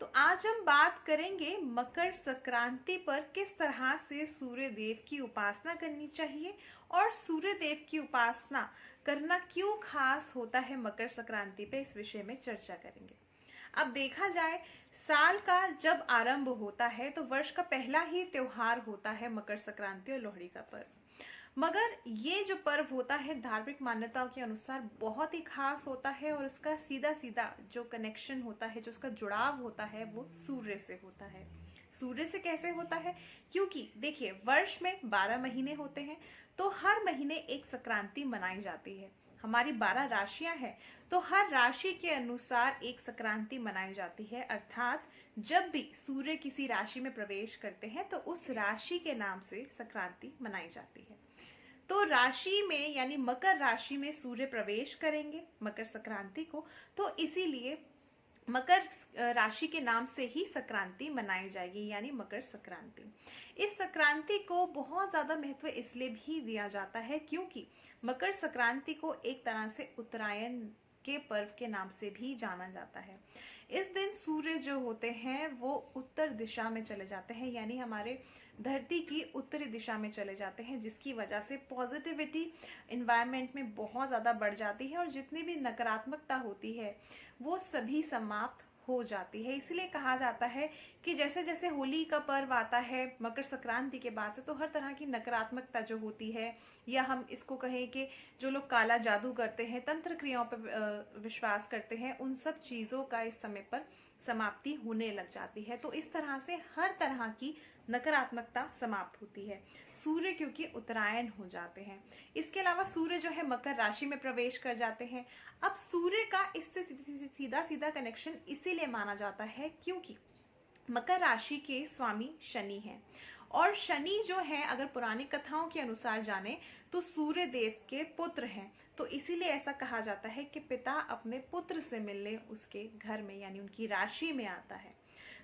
तो आज हम बात करेंगे मकर संक्रांति पर किस तरह से सूर्य देव की उपासना करनी चाहिए और सूर्य देव की उपासना करना क्यों खास होता है मकर संक्रांति पे, इस विषय में चर्चा करेंगे। अब देखा जाए, साल का जब आरंभ होता है तो वर्ष का पहला ही त्योहार होता है मकर संक्रांति और लोहड़ी का पर्व। मगर ये जो पर्व होता है धार्मिक मान्यताओं के अनुसार बहुत ही खास होता है और उसका सीधा सीधा जो कनेक्शन होता है, जो उसका जुड़ाव होता है, वो सूर्य से होता है। सूर्य से कैसे होता है? क्योंकि देखिए, वर्ष में 12 महीने होते हैं, तो हर महीने एक संक्रांति मनाई जाती है। हमारी 12 राशियां हैं, तो हर राशि के अनुसार एक संक्रांति मनाई जाती है। अर्थात जब भी सूर्य किसी राशि में प्रवेश करते हैं तो उस राशि के नाम से संक्रांति मनाई जाती है। तो राशि में यानी मकर राशि में सूर्य प्रवेश करेंगे मकर संक्रांति को, तो इसीलिए मकर राशि के नाम से ही संक्रांति मनाई जाएगी, यानी मकर संक्रांति। इस संक्रांति को बहुत ज्यादा महत्व इसलिए भी दिया जाता है क्योंकि मकर संक्रांति को एक तरह से उत्तरायण के पर्व के नाम से भी जाना जाता है। इस दिन सूर्य जो होते हैं वो उत्तर दिशा में चले जाते हैं, यानी हमारे धरती की उत्तरी दिशा में चले जाते हैं, जिसकी वजह से पॉजिटिविटी एनवायरनमेंट में बहुत ज़्यादा बढ़ जाती है और जितनी भी नकारात्मकता होती है वो सभी समाप्त हो जाती है। इसलिए कहा जाता है कि जैसे जैसे होली का पर्व आता है मकर संक्रांति के बाद से, तो हर तरह की नकारात्मकता जो होती है, या हम इसको कहें कि जो लोग काला जादू करते हैं, तंत्र क्रियाओं पर विश्वास करते हैं, उन सब चीज़ों का इस समय पर समाप्ति होने लग जाती है। तो इस तरह से हर तरह की नकारात्मकता समाप्त होती है सूर्य क्योंकि उत्तरायण हो जाते हैं। इसके अलावा सूर्य जो है मकर राशि में प्रवेश कर जाते हैं। अब सूर्य का इससे सीधा सीधा कनेक्शन इसीलिए माना जाता है क्योंकि मकर राशि के स्वामी शनि हैं, और शनि जो है अगर पुरानी कथाओं के अनुसार जाने तो सूर्य देव के पुत्र हैं। तो इसीलिए ऐसा कहा जाता है कि पिता अपने पुत्र से मिलने उसके घर में यानी उनकी राशि में आता है।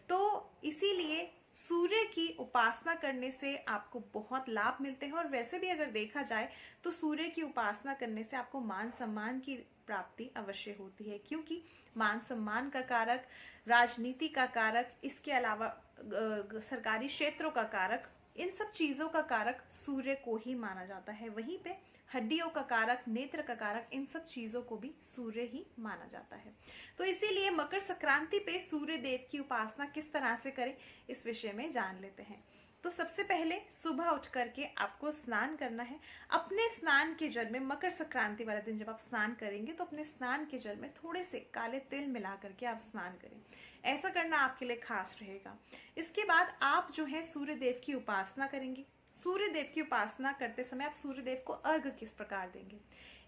तो इसीलिए सूर्य की उपासना करने से आपको बहुत लाभ मिलते हैं। और वैसे भी अगर देखा जाए तो सूर्य की उपासना करने से आपको मान सम्मान की प्राप्ति अवश्य होती है, क्योंकि मान सम्मान का कारक, राजनीति का कारक, इसके अलावा सरकारी क्षेत्रों का कारक, इन सब चीजों का कारक सूर्य को ही माना जाता है। वहीं पे हड्डियों का कारक, नेत्र का कारक, इन सब चीजों को भी सूर्य ही माना जाता है। तो इसीलिए मकर संक्रांति पे सूर्य देव की उपासना किस तरह से करें, इस विषय में जान लेते हैं। तो सबसे पहले सुबह उठ करके आपको स्नान करना है। अपने स्नान के जल में, मकर संक्रांति वाले दिन जब आप स्नान करेंगे तो अपने स्नान के जल में थोड़े से काले तिल मिला करके आप स्नान करें। ऐसा करना आपके लिए खास रहेगा। इसके बाद आप जो है सूर्य देव की उपासना करेंगे। सूर्य देव की उपासना करते समय आप सूर्य देव को अर्घ किस प्रकार देंगे?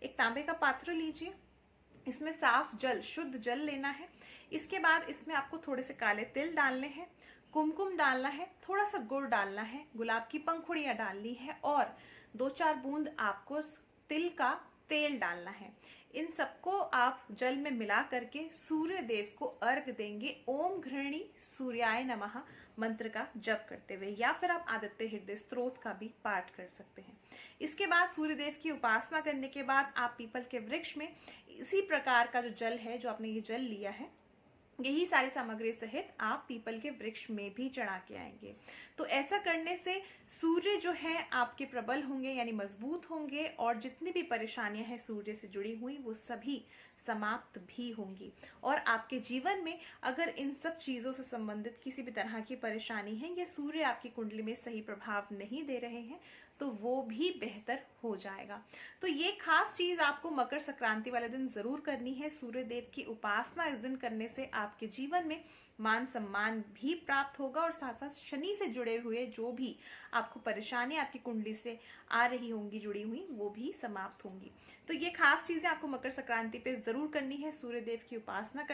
एक तांबे का पात्र लीजिए, इसमें साफ जल, शुद्ध जल लेना है। इसके बाद इसमें आपको थोड़े से काले तिल डालने हैं, कुमकुम डालना है, थोड़ा सा गुड़ डालना है, गुलाब की पंखुड़ियां डालनी है और 2-4 बूंद आपको तिल का तेल डालना है। इन सबको आप जल में मिला करके सूर्य देव को अर्घ देंगे ओम घृणी सूर्याय नमः मंत्र का जप करते हुए, या फिर आप आदित्य हृदय स्तोत्र का भी पाठ कर सकते हैं। इसके बाद सूर्य देव की उपासना करने के बाद आप पीपल के वृक्ष में इसी प्रकार का जो जल है, जो आपने ये जल लिया है, यही सारी सामग्री सहित आप पीपल के वृक्ष में भी चढ़ा के आएंगे। तो ऐसा करने से सूर्य जो है आपके प्रबल होंगे, यानी मजबूत होंगे, और जितनी भी परेशानियां हैं सूर्य से जुड़ी हुई वो सभी समाप्त भी होंगी। और आपके जीवन में अगर इन सब चीजों से संबंधित किसी भी तरह की परेशानी है या सूर्य आपकी कुंडली में सही प्रभाव नहीं दे रहे हैं तो वो भी बेहतर हो जाएगा। तो ये खास चीज आपको मकर संक्रांति वाले दिन जरूर करनी है। सूर्य देव की उपासना इस दिन करने से आपके जीवन में मान सम्मान भी प्राप्त होगा और साथ साथ शनि से जुड़े हुए जो भी आपको परेशानी आपकी कुंडली से आ रही होंगी, जुड़ी हुई, वो भी समाप्त होंगी। तो ये खास चीजें आपको मकर संक्रांति पे जरूर करनी है। सूर्य देव की उपासना कर